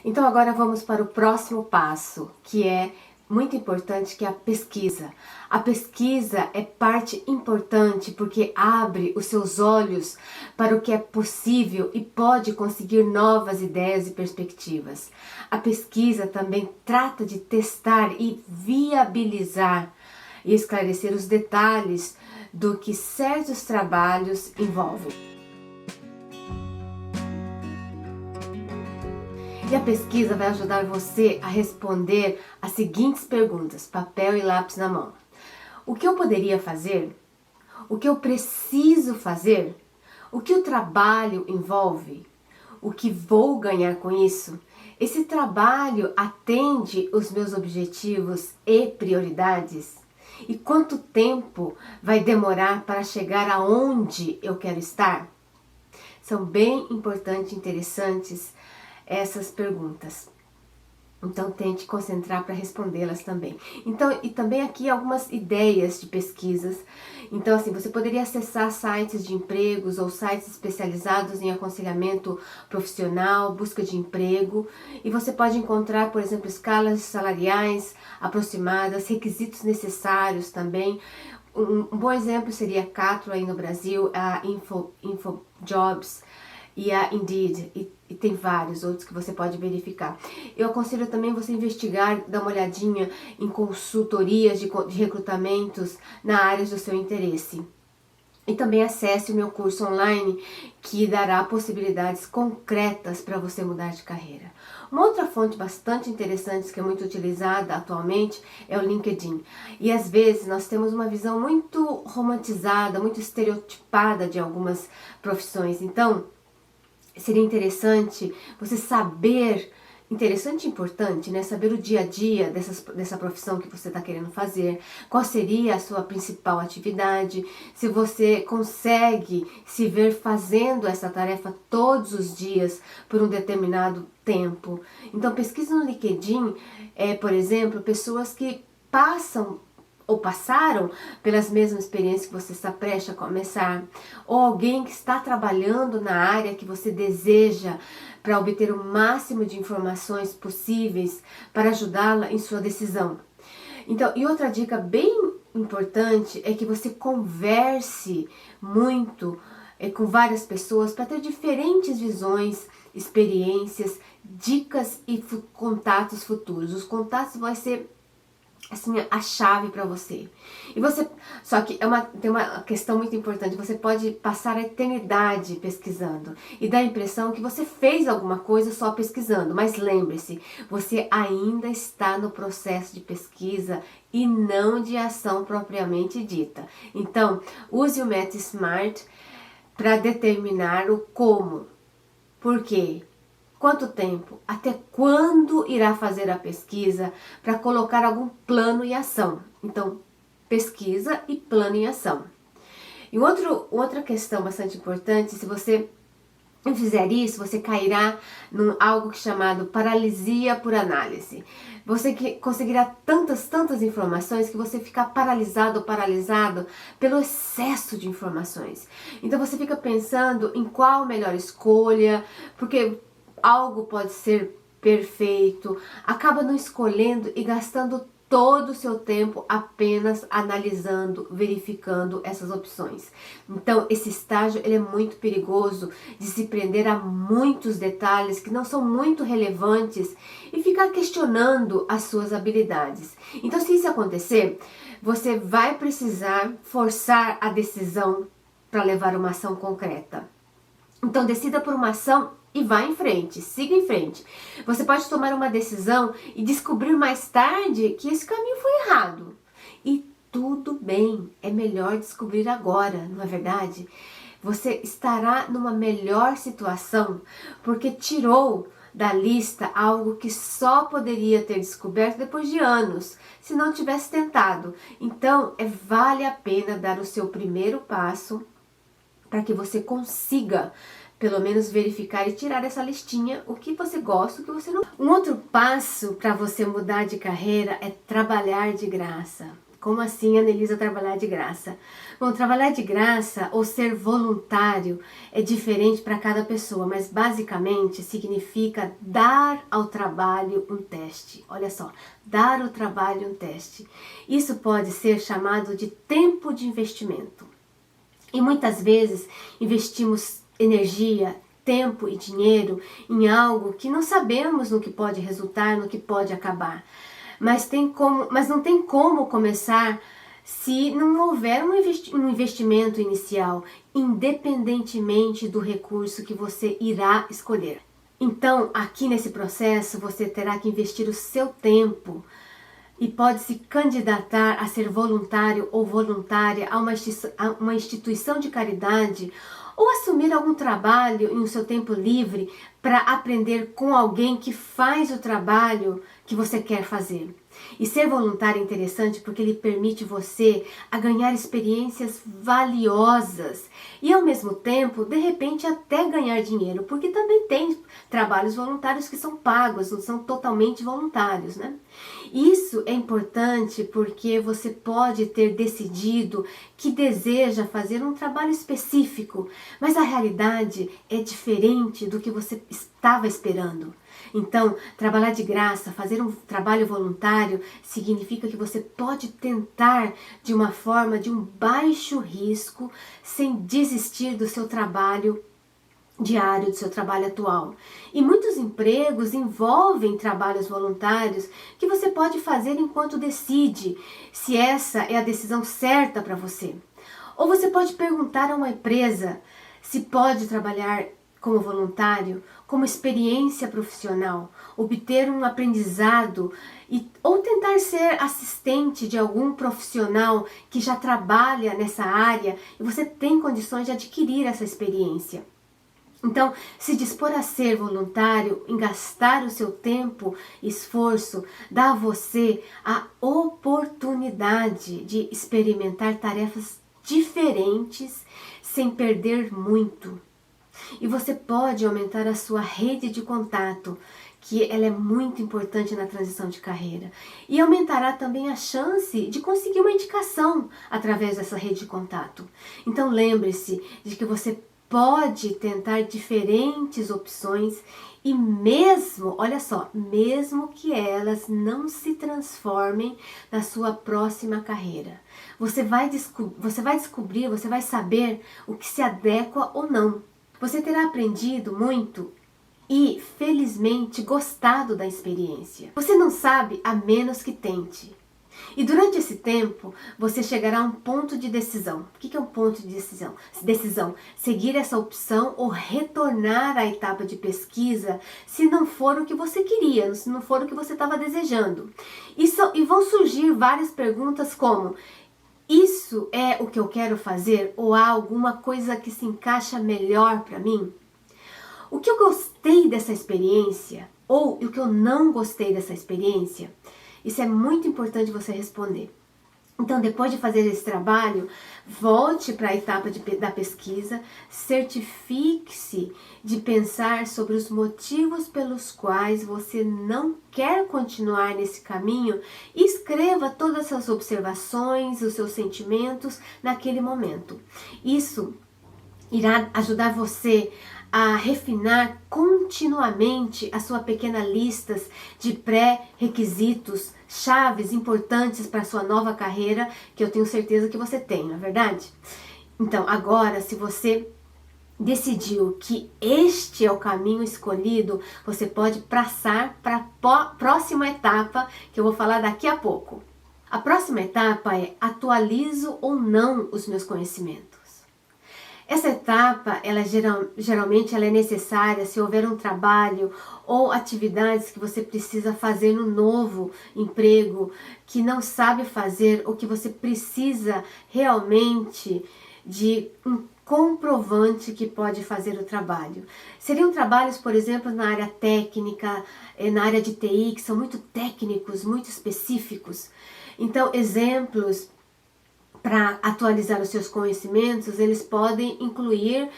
Então agora vamos para o próximo passo, que é muito importante, que é a pesquisa. A pesquisa é parte importante porque abre os seus olhos para o que é possível e pode conseguir novas ideias e perspectivas. A pesquisa também trata de testar e viabilizar e esclarecer os detalhes do que certos trabalhos envolvem. E a pesquisa vai ajudar você a responder as seguintes perguntas, papel e lápis na mão. O que eu poderia fazer? O que eu preciso fazer? O que o trabalho envolve? O que vou ganhar com isso? Esse trabalho atende os meus objetivos e prioridades? E quanto tempo vai demorar para chegar aonde eu quero estar? São bem importantes e interessantes essas perguntas. Então tente concentrar para respondê-las também. Então, e também aqui algumas ideias de pesquisas. Então assim, você poderia acessar sites de empregos ou sites especializados em aconselhamento profissional, busca de emprego, e você pode encontrar, por exemplo, escalas salariais aproximadas, requisitos necessários também. Um bom exemplo seria a Catro aí no Brasil, a InfoJobs e a Indeed, e tem vários outros que você pode verificar. Eu aconselho também você investigar, dar uma olhadinha em consultorias de recrutamentos na área do seu interesse. E também acesse o meu curso online, que dará possibilidades concretas para você mudar de carreira. Uma outra fonte bastante interessante, que é muito utilizada atualmente, é o LinkedIn. E às vezes nós temos uma visão muito romantizada, muito estereotipada de algumas profissões. Então, seria interessante você saber, interessante e importante, né? Saber o dia a dia dessa profissão que você está querendo fazer, qual seria a sua principal atividade, se você consegue se ver fazendo essa tarefa todos os dias por um determinado tempo. Então pesquisa no LinkedIn, por exemplo, pessoas que passam ou passaram pelas mesmas experiências que você está prestes a começar, ou alguém que está trabalhando na área que você deseja, para obter o máximo de informações possíveis para ajudá-la em sua decisão. Então, e outra dica bem importante é que você converse muito com várias pessoas para ter diferentes visões, experiências, dicas e contatos futuros. Os contatos vão ser assim a chave para você. E você, só que tem uma questão muito importante, você pode passar a eternidade pesquisando e dar a impressão que você fez alguma coisa só pesquisando, mas lembre-se, você ainda está no processo de pesquisa e não de ação propriamente dita. Então, use o método SMART para determinar o como. Por quê? Quanto tempo? Até quando irá fazer a pesquisa para colocar algum plano e ação? Então, pesquisa e plano em ação. E outra questão bastante importante, se você não fizer isso, você cairá em algo chamado paralisia por análise. Você conseguirá tantas informações que você fica paralisado ou paralisado pelo excesso de informações. Então você fica pensando em qual a melhor escolha, porque algo pode ser perfeito, acaba não escolhendo e gastando todo o seu tempo apenas analisando, verificando essas opções. Então, esse estágio ele é muito perigoso de se prender a muitos detalhes que não são muito relevantes e ficar questionando as suas habilidades. Então, se isso acontecer, você vai precisar forçar a decisão para levar uma ação concreta. Então, decida por uma ação e vá em frente, siga em frente. Você pode tomar uma decisão e descobrir mais tarde que esse caminho foi errado. E tudo bem, é melhor descobrir agora, não é verdade? Você estará numa melhor situação porque tirou da lista algo que só poderia ter descoberto depois de anos, se não tivesse tentado. Então, vale a pena dar o seu primeiro passo para que você consiga pelo menos verificar e tirar dessa listinha o que você gosta, o que você não. Um outro passo para você mudar de carreira é trabalhar de graça. Como assim, Anelisa, trabalhar de graça? Bom, trabalhar de graça ou ser voluntário é diferente para cada pessoa, mas basicamente significa dar ao trabalho um teste. Olha só, dar ao trabalho um teste. Isso pode ser chamado de tempo de investimento. E muitas vezes investimos energia, tempo e dinheiro em algo que não sabemos no que pode resultar, no que pode acabar. Mas não tem como começar se não houver um investimento inicial, independentemente do recurso que você irá escolher. Então, aqui nesse processo, você terá que investir o seu tempo e pode se candidatar a ser voluntário ou voluntária a uma instituição de caridade ou assumir algum trabalho em seu tempo livre para aprender com alguém que faz o trabalho que você quer fazer. E ser voluntário é interessante porque ele permite você a ganhar experiências valiosas e ao mesmo tempo, de repente, até ganhar dinheiro, porque também tem trabalhos voluntários que são pagos, não são totalmente voluntários, né? Isso é importante porque você pode ter decidido que deseja fazer um trabalho específico, mas a realidade é diferente do que você estava esperando. Então, trabalhar de graça, fazer um trabalho voluntário, significa que você pode tentar de uma forma de um baixo risco, sem desistir do seu trabalho diário, do seu trabalho atual. E muitos empregos envolvem trabalhos voluntários que você pode fazer enquanto decide se essa é a decisão certa para você. Ou você pode perguntar a uma empresa se pode trabalhar como voluntário, como experiência profissional, obter um aprendizado ou tentar ser assistente de algum profissional que já trabalha nessa área e você tem condições de adquirir essa experiência. Então, se dispor a ser voluntário, em gastar o seu tempo e esforço, dá a você a oportunidade de experimentar tarefas diferentes sem perder muito. E você pode aumentar a sua rede de contato, que ela é muito importante na transição de carreira. E aumentará também a chance de conseguir uma indicação através dessa rede de contato. Então lembre-se de que você pode tentar diferentes opções e mesmo, olha só, mesmo que elas não se transformem na sua próxima carreira. Você vai descobrir, você vai saber o que se adequa ou não. Você terá aprendido muito e, felizmente, gostado da experiência. Você não sabe a menos que tente. E durante esse tempo, você chegará a um ponto de decisão. O que é um ponto de decisão? Seguir essa opção ou retornar à etapa de pesquisa se não for o que você queria, se não for o que você estava desejando. E vão surgir várias perguntas como: isso é o que eu quero fazer ou há alguma coisa que se encaixa melhor para mim? O que eu gostei dessa experiência ou o que eu não gostei dessa experiência? Isso é muito importante você responder. Então, depois de fazer esse trabalho, volte para a etapa da pesquisa, certifique-se de pensar sobre os motivos pelos quais você não quer continuar nesse caminho e escreva todas as suas observações, os seus sentimentos naquele momento. Isso irá ajudar você a refinar continuamente a sua pequena lista de pré-requisitos, chaves importantes para a sua nova carreira, que eu tenho certeza que você tem, não é verdade? Então, agora, se você decidiu que este é o caminho escolhido, você pode passar para a próxima etapa, que eu vou falar daqui a pouco. A próxima etapa é: atualizo ou não os meus conhecimentos? Essa etapa, geralmente ela é necessária se houver um trabalho ou atividades que você precisa fazer no novo emprego, que não sabe fazer ou que você precisa realmente de um comprovante que pode fazer o trabalho. Seriam trabalhos, por exemplo, na área técnica, na área de TI, que são muito técnicos, muito específicos. Então, exemplos para atualizar os seus conhecimentos, eles podem incluir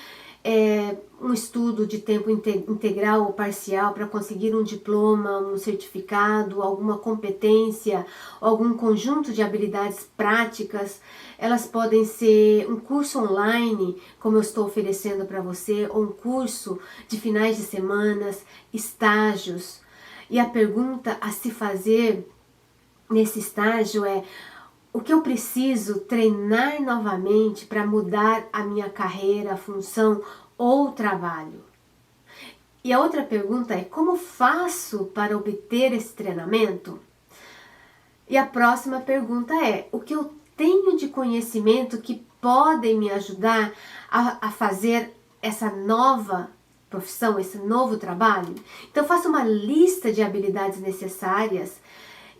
um estudo de tempo integral ou parcial para conseguir um diploma, um certificado, alguma competência, algum conjunto de habilidades práticas. Elas podem ser um curso online, como eu estou oferecendo para você, ou um curso de finais de semanas, estágios. E a pergunta a se fazer nesse estágio é: o que eu preciso treinar novamente para mudar a minha carreira, a função ou trabalho? E a outra pergunta é: como faço para obter esse treinamento? E a próxima pergunta é: o que eu tenho de conhecimento que podem me ajudar a fazer essa nova profissão, esse novo trabalho? Então faça uma lista de habilidades necessárias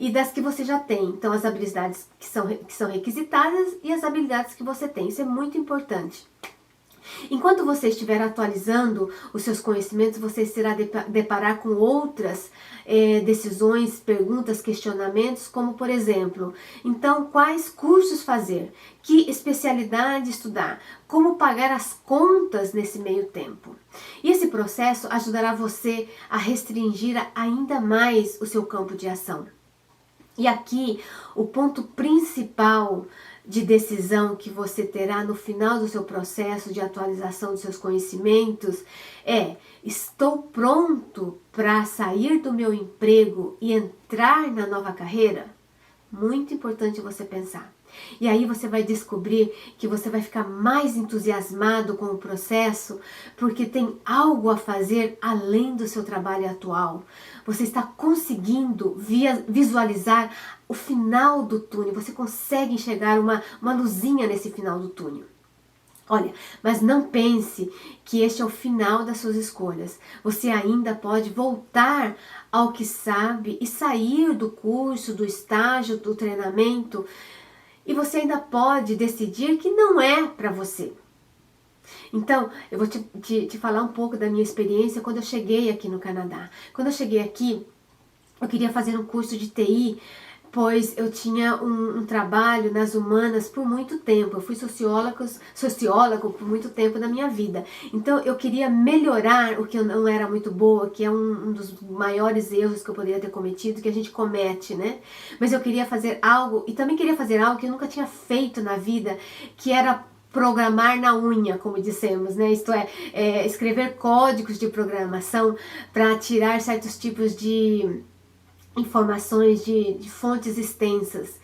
e das que você já tem. Então as habilidades que são requisitadas e as habilidades que você tem. Isso é muito importante. Enquanto você estiver atualizando os seus conhecimentos, você se irá deparar com outras decisões, perguntas, questionamentos, como por exemplo, então quais cursos fazer? Que especialidade estudar? Como pagar as contas nesse meio tempo? E esse processo ajudará você a restringir ainda mais o seu campo de ação. E aqui, o ponto principal de decisão que você terá no final do seu processo de atualização dos seus conhecimentos é: estou pronto para sair do meu emprego e entrar na nova carreira? Muito importante você pensar. E aí você vai descobrir que você vai ficar mais entusiasmado com o processo, porque tem algo a fazer além do seu trabalho atual. Você está conseguindo visualizar o final do túnel, você consegue enxergar uma luzinha nesse final do túnel. Olha, mas não pense que este é o final das suas escolhas. Você ainda pode voltar ao que sabe e sair do curso, do estágio, do treinamento. E você ainda pode decidir que não é para você. Então, eu vou te falar um pouco da minha experiência quando eu cheguei aqui no Canadá. Quando eu cheguei aqui, eu queria fazer um curso de TI, pois eu tinha um trabalho nas humanas por muito tempo. Eu fui sociólogo por muito tempo da minha vida. Então eu queria melhorar o que eu não era muito boa, que é um dos maiores erros que eu poderia ter cometido, que a gente comete, né? Mas eu queria fazer algo, e também queria fazer algo que eu nunca tinha feito na vida, que era programar na unha, como dissemos, né? Isto é escrever códigos de programação para tirar certos tipos de informações de fontes extensas.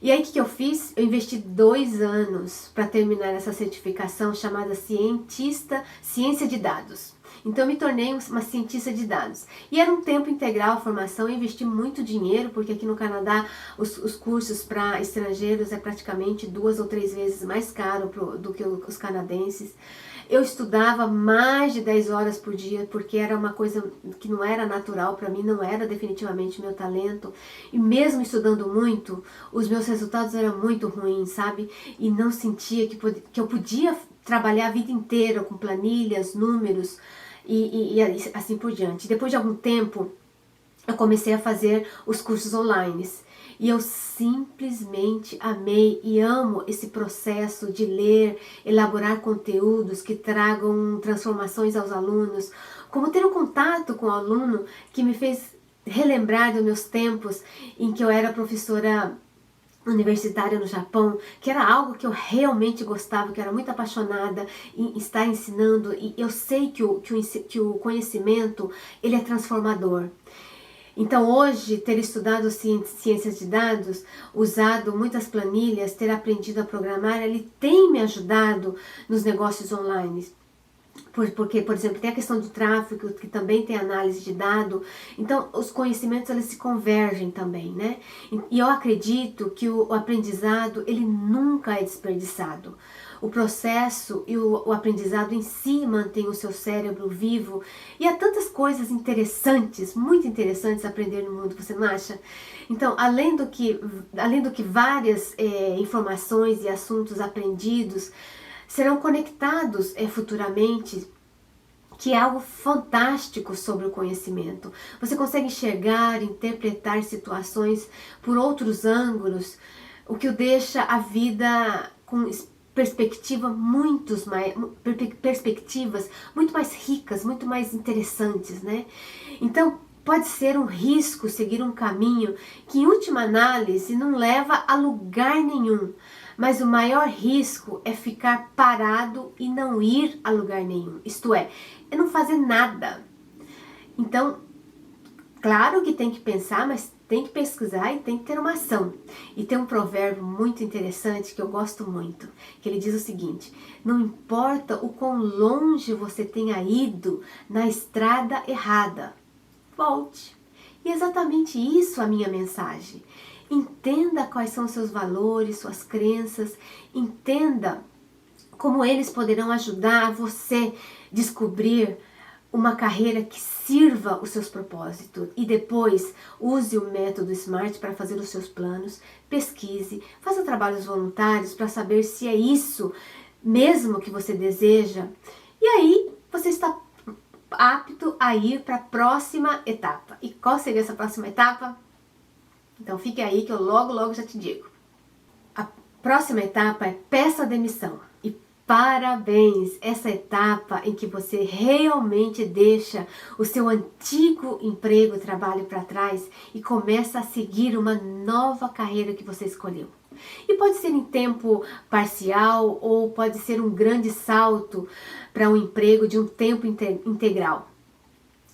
E aí o que eu fiz? Eu investi 2 anos para terminar essa certificação chamada Ciência de Dados. Então eu me tornei uma cientista de dados. E era um tempo integral a formação, eu investi muito dinheiro, porque aqui no Canadá os cursos para estrangeiros é praticamente 2 ou 3 vezes mais caro do que os canadenses. Eu estudava mais de 10 horas por dia, porque era uma coisa que não era natural para mim, não era definitivamente meu talento. E mesmo estudando muito, os meus resultados eram muito ruins, sabe? E não sentia que eu podia trabalhar a vida inteira com planilhas, números e assim por diante. Depois de algum tempo, eu comecei a fazer os cursos online. E eu simplesmente amei e amo esse processo de ler, elaborar conteúdos que tragam transformações aos alunos. Como ter um contato com o aluno que me fez relembrar dos meus tempos em que eu era professora universitária no Japão, que era algo que eu realmente gostava, que eu era muito apaixonada em estar ensinando. E eu sei que o conhecimento, ele é transformador. Então hoje, ter estudado ciências de dados, usado muitas planilhas, ter aprendido a programar, ele tem me ajudado nos negócios online. Porque, por exemplo, tem a questão do tráfego, que também tem análise de dado. Então, os conhecimentos, eles se convergem também, né? E eu acredito que o aprendizado, ele nunca é desperdiçado. O processo e o aprendizado em si mantém o seu cérebro vivo. E há tantas coisas interessantes, muito interessantes a aprender no mundo, você não acha? Então, além do que várias informações e assuntos aprendidos serão conectados futuramente, que é algo fantástico sobre o conhecimento. Você consegue enxergar, interpretar situações por outros ângulos, o que o deixa a vida com perspectivas muito mais ricas, muito mais interessantes, né? Então, pode ser um risco seguir um caminho que, em última análise, não leva a lugar nenhum. Mas o maior risco é ficar parado e não ir a lugar nenhum. Isto é não fazer nada. Então, claro que tem que pensar, mas tem que pesquisar e tem que ter uma ação. E tem um provérbio muito interessante que eu gosto muito, que ele diz o seguinte: não importa o quão longe você tenha ido na estrada errada, volte. E é exatamente isso a minha mensagem. Entenda quais são os seus valores, suas crenças, entenda como eles poderão ajudar você a descobrir uma carreira que sirva os seus propósitos, e depois use o método SMART para fazer os seus planos, pesquise, faça trabalhos voluntários para saber se é isso mesmo que você deseja, e aí você está apto a ir para a próxima etapa. E qual seria essa próxima etapa? Então fique aí que eu logo já te digo. A próxima etapa é peça a demissão. E parabéns! Essa etapa em que você realmente deixa o seu antigo emprego, trabalho para trás e começa a seguir uma nova carreira que você escolheu. E pode ser em tempo parcial ou pode ser um grande salto para um emprego de um tempo integral.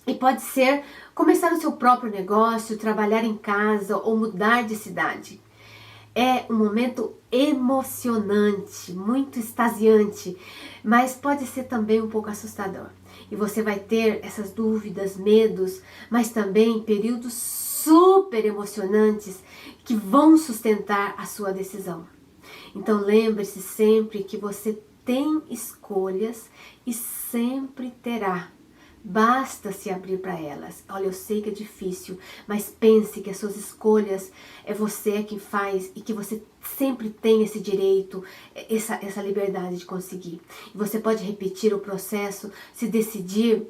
E pode ser começar o seu próprio negócio, trabalhar em casa ou mudar de cidade. É um momento emocionante, muito extasiante, mas pode ser também um pouco assustador. E você vai ter essas dúvidas, medos, mas também períodos super emocionantes que vão sustentar a sua decisão. Então lembre-se sempre que você tem escolhas e sempre terá. Basta se abrir para elas. Olha, eu sei que é difícil, mas pense que as suas escolhas é você quem faz e que você sempre tem esse direito, essa liberdade de conseguir. E você pode repetir o processo, se decidir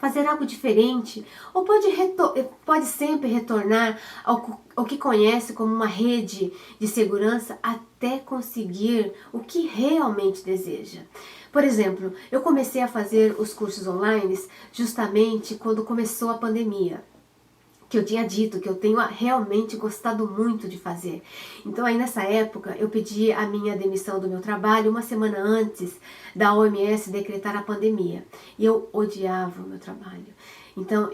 fazer algo diferente, ou pode sempre retornar ao que conhece como uma rede de segurança até conseguir o que realmente deseja. Por exemplo, eu comecei a fazer os cursos online justamente quando começou a pandemia, que eu tinha dito que eu tenho realmente gostado muito de fazer. Então aí nessa época eu pedi a minha demissão do meu trabalho uma semana antes da OMS decretar a pandemia. E eu odiava o meu trabalho. Então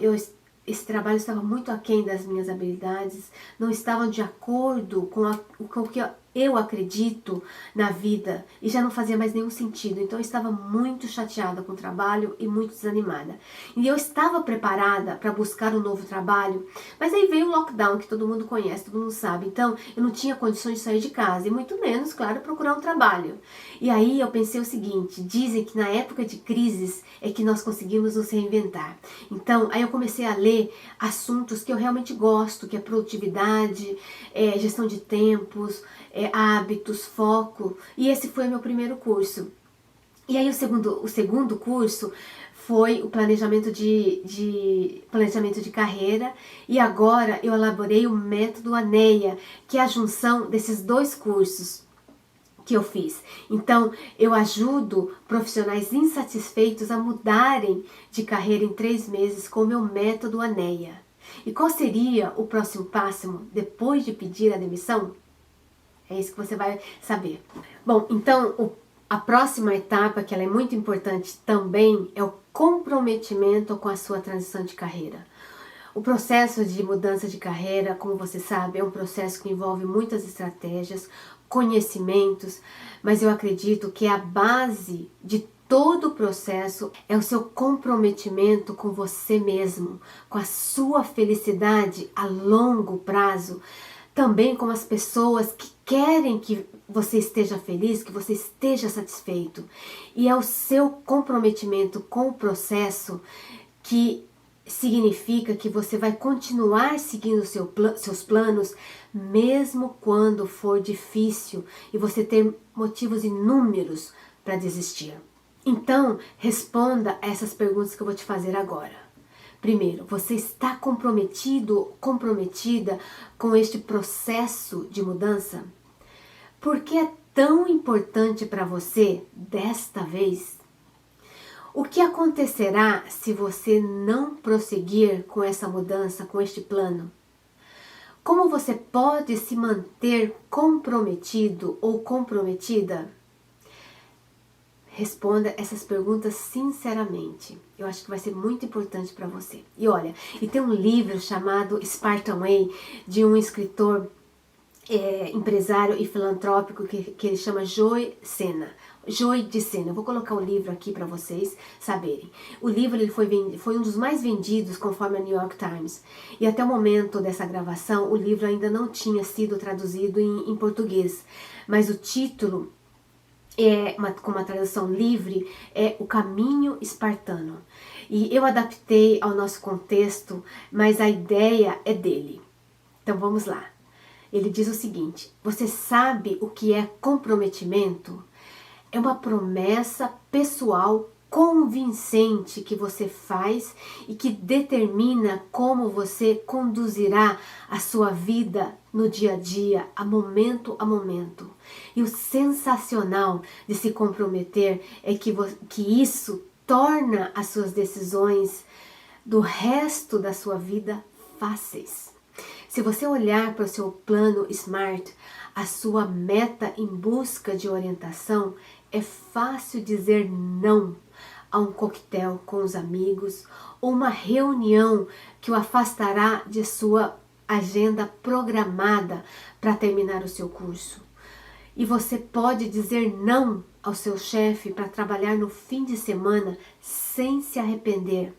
esse trabalho estava muito aquém das minhas habilidades, não estava de acordo com o que eu acredito na vida e já não fazia mais nenhum sentido. Então eu estava muito chateada com o trabalho e muito desanimada. E eu estava preparada para buscar um novo trabalho, mas aí veio o lockdown, que todo mundo conhece, todo mundo sabe. Então eu não tinha condições de sair de casa e muito menos, claro, procurar um trabalho. E aí eu pensei o seguinte: dizem que na época de crises é que nós conseguimos nos reinventar. Então aí eu comecei a ler assuntos que eu realmente gosto, que é produtividade, gestão de tempos, hábitos, foco, e esse foi o meu primeiro curso. E aí o segundo curso foi o planejamento de carreira, e agora eu elaborei o método ANEA, que é a junção desses dois cursos que eu fiz. Então, eu ajudo profissionais insatisfeitos a mudarem de carreira em 3 meses com o meu método ANEA. E qual seria o próximo passo depois de pedir a demissão? É isso que você vai saber. Bom, então a próxima etapa, que ela é muito importante também, é o comprometimento com a sua transição de carreira. O processo de mudança de carreira, como você sabe, é um processo que envolve muitas estratégias, conhecimentos, mas eu acredito que a base de todo o processo é o seu comprometimento com você mesmo, com a sua felicidade a longo prazo, também com as pessoas que querem que você esteja feliz, que você esteja satisfeito. E é o seu comprometimento com o processo que significa que você vai continuar seguindo seus planos, mesmo quando for difícil e você ter motivos inúmeros para desistir. Então, responda essas perguntas que eu vou te fazer agora. Primeiro, você está comprometida com este processo de mudança? Por que é tão importante para você desta vez? O que acontecerá se você não prosseguir com essa mudança, com este plano? Como você pode se manter comprometido ou comprometida? Responda essas perguntas sinceramente. Eu acho que vai ser muito importante para você. E olha, e tem um livro chamado Spartan Way, de um escritor empresário e filantrópico que ele chama Joe Sena. Joe de Sena. Eu vou colocar o livro aqui para vocês saberem. O livro ele foi um dos mais vendidos conforme a New York Times. E até o momento dessa gravação, o livro ainda não tinha sido traduzido em português. Mas o título, com uma tradução livre, é O Caminho Espartano. E eu adaptei ao nosso contexto, mas a ideia é dele. Então vamos lá. Ele diz o seguinte: você sabe o que é comprometimento? É uma promessa pessoal convincente que você faz e que determina como você conduzirá a sua vida no dia a dia, a momento. E o sensacional de se comprometer é que isso torna as suas decisões do resto da sua vida fáceis. Se você olhar para o seu plano SMART, a sua meta em busca de orientação, é fácil dizer não a um coquetel com os amigos ou uma reunião que o afastará de sua agenda programada para terminar o seu curso. E você pode dizer não ao seu chefe para trabalhar no fim de semana sem se arrepender,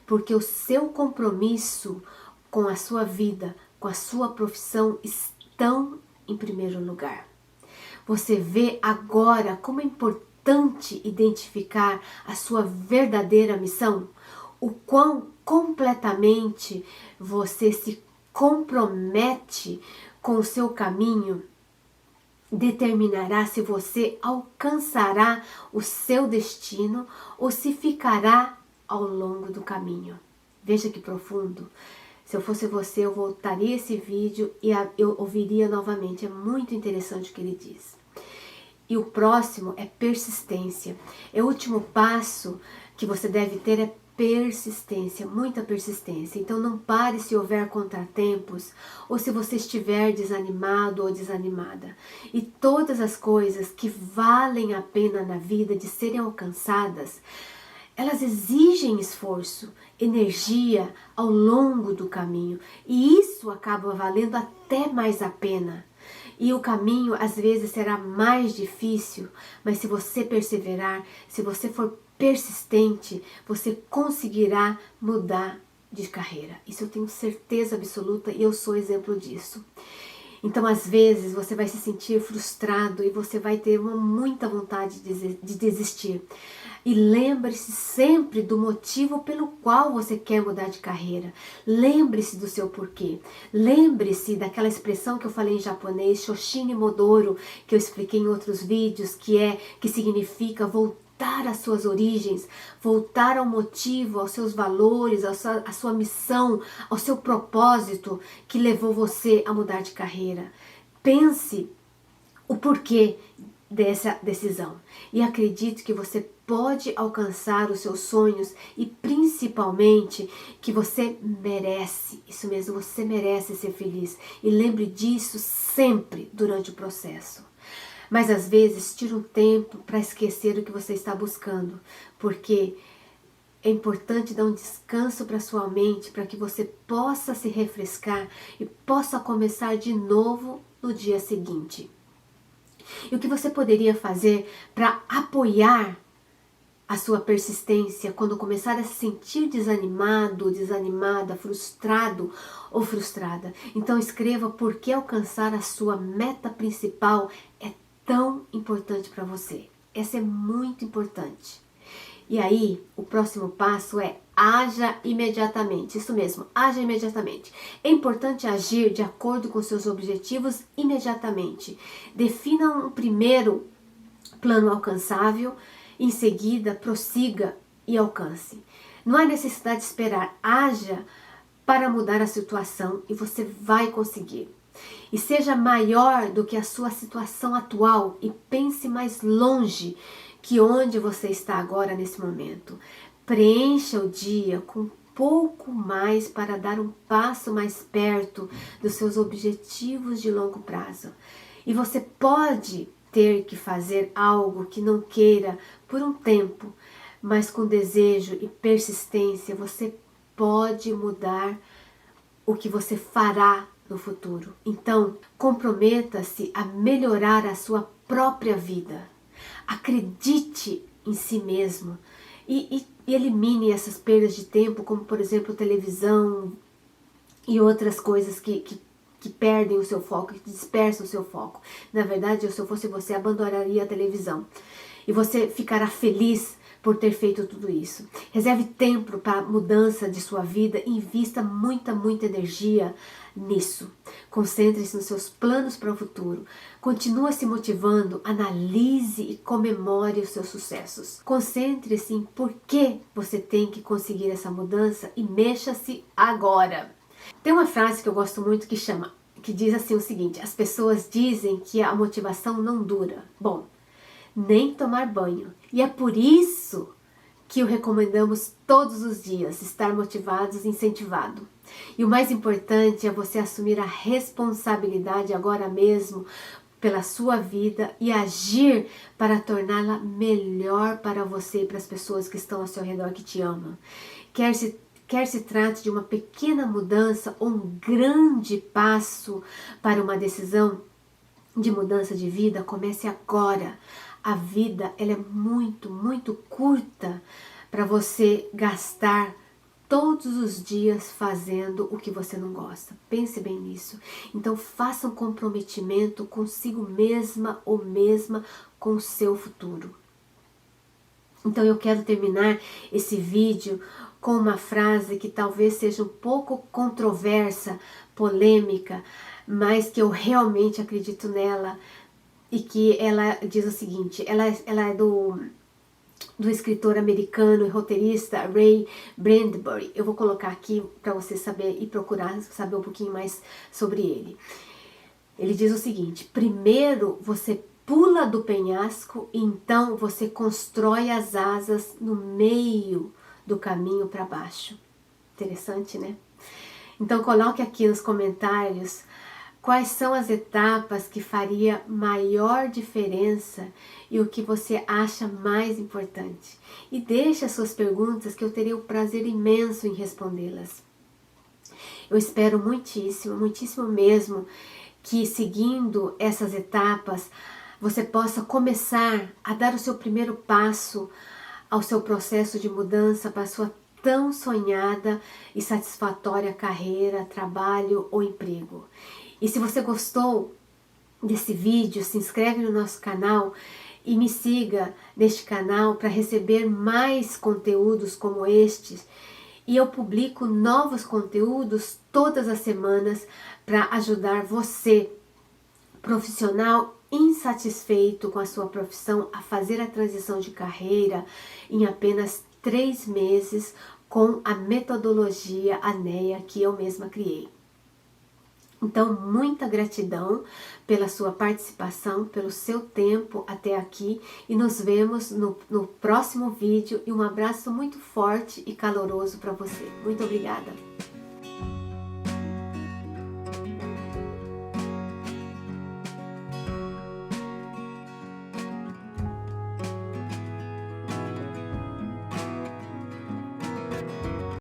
porque o seu compromisso com a sua vida, com a sua profissão estão em primeiro lugar. Você vê agora como é importante identificar a sua verdadeira missão? O quão completamente você se compromete com o seu caminho determinará se você alcançará o seu destino ou se ficará ao longo do caminho. Veja que profundo. Se eu fosse você, eu voltaria esse vídeo e eu ouviria novamente. É muito interessante o que ele diz. E o próximo é persistência. O último passo que você deve ter é persistência, muita persistência. Então não pare se houver contratempos ou se você estiver desanimado ou desanimada. E todas as coisas que valem a pena na vida de serem alcançadas, elas exigem esforço, energia ao longo do caminho. E isso acaba valendo até mais a pena. E o caminho às vezes será mais difícil, mas se você perseverar, se você for persistente, você conseguirá mudar de carreira. Isso eu tenho certeza absoluta e eu sou exemplo disso. Então, às vezes, você vai se sentir frustrado e você vai ter muita vontade de desistir. E lembre-se sempre do motivo pelo qual você quer mudar de carreira. Lembre-se do seu porquê. Lembre-se daquela expressão que eu falei em japonês, Shoshini Modoro, que eu expliquei em outros vídeos, que significa voltar às suas origens, voltar ao motivo, aos seus valores, à sua missão, ao seu propósito que levou você a mudar de carreira. Pense o porquê dessa decisão e acredite que você pode alcançar os seus sonhos e principalmente que você merece, isso mesmo, você merece ser feliz e lembre disso sempre durante o processo. Mas às vezes tira um tempo para esquecer o que você está buscando, porque é importante dar um descanso para sua mente, para que você possa se refrescar e possa começar de novo no dia seguinte. E o que você poderia fazer para apoiar a sua persistência quando começar a se sentir desanimado, desanimada, frustrado ou frustrada? Então escreva por que alcançar a sua meta principal é tão importante para você. Essa é muito importante. E aí, o próximo passo é haja imediatamente. Isso mesmo, haja imediatamente. É importante agir de acordo com seus objetivos imediatamente. Defina um primeiro plano alcançável, em seguida prossiga e alcance. Não há necessidade de esperar, haja para mudar a situação e você vai conseguir. e seja maior do que a sua situação atual e pense mais longe que onde você está agora nesse momento. Preencha o dia com pouco mais para dar um passo mais perto dos seus objetivos de longo prazo. E você pode ter que fazer algo que não queira por um tempo, mas com desejo e persistência você pode mudar o que você fará no futuro. Então, comprometa-se a melhorar a sua própria vida. Acredite em si mesmo e elimine essas perdas de tempo, como por exemplo televisão e outras coisas que perdem o seu foco, que dispersam o seu foco. Na verdade, se eu fosse você, abandonaria a televisão. E você ficará feliz por ter feito tudo isso. Reserve tempo para a mudança de sua vida e invista muita energia nisso. Concentre-se nos seus planos para o futuro. Continue se motivando, analise e comemore os seus sucessos. Concentre-se em por que você tem que conseguir essa mudança e mexa-se agora. Tem uma frase que eu gosto muito que diz assim o seguinte: as pessoas dizem que a motivação não dura. Bom, nem tomar banho. E é por isso que o recomendamos todos os dias, estar motivados e incentivado. E o mais importante é você assumir a responsabilidade agora mesmo pela sua vida e agir para torná-la melhor para você e para as pessoas que estão ao seu redor, que te amam. Quer se trate de uma pequena mudança ou um grande passo para uma decisão de mudança de vida, comece agora. A vida ela é muito curta para você gastar todos os dias fazendo o que você não gosta. Pense bem nisso. Então faça um comprometimento consigo mesma ou mesma com o seu futuro. Então eu quero terminar esse vídeo com uma frase que talvez seja um pouco controversa, polêmica, mas que eu realmente acredito nela. E que ela diz o seguinte, ela é do escritor americano e roteirista Ray Bradbury. Eu vou colocar aqui para você saber e procurar saber um pouquinho mais sobre ele. Ele diz o seguinte: primeiro você pula do penhasco e então você constrói as asas no meio do caminho para baixo. Interessante, né? Então coloque aqui nos comentários quais são as etapas que faria maior diferença e o que você acha mais importante. E deixe as suas perguntas que eu terei o prazer imenso em respondê-las. Eu espero muitíssimo mesmo que seguindo essas etapas você possa começar a dar o seu primeiro passo ao seu processo de mudança para a sua tão sonhada e satisfatória carreira, trabalho ou emprego. E se você gostou desse vídeo, se inscreve no nosso canal e me siga neste canal para receber mais conteúdos como estes. E eu publico novos conteúdos todas as semanas para ajudar você, profissional insatisfeito com a sua profissão, a fazer a transição de carreira em apenas 3 meses com a metodologia ANEA que eu mesma criei. Então, muita gratidão pela sua participação, pelo seu tempo até aqui e nos vemos no próximo vídeo e um abraço muito forte e caloroso para você. Muito obrigada!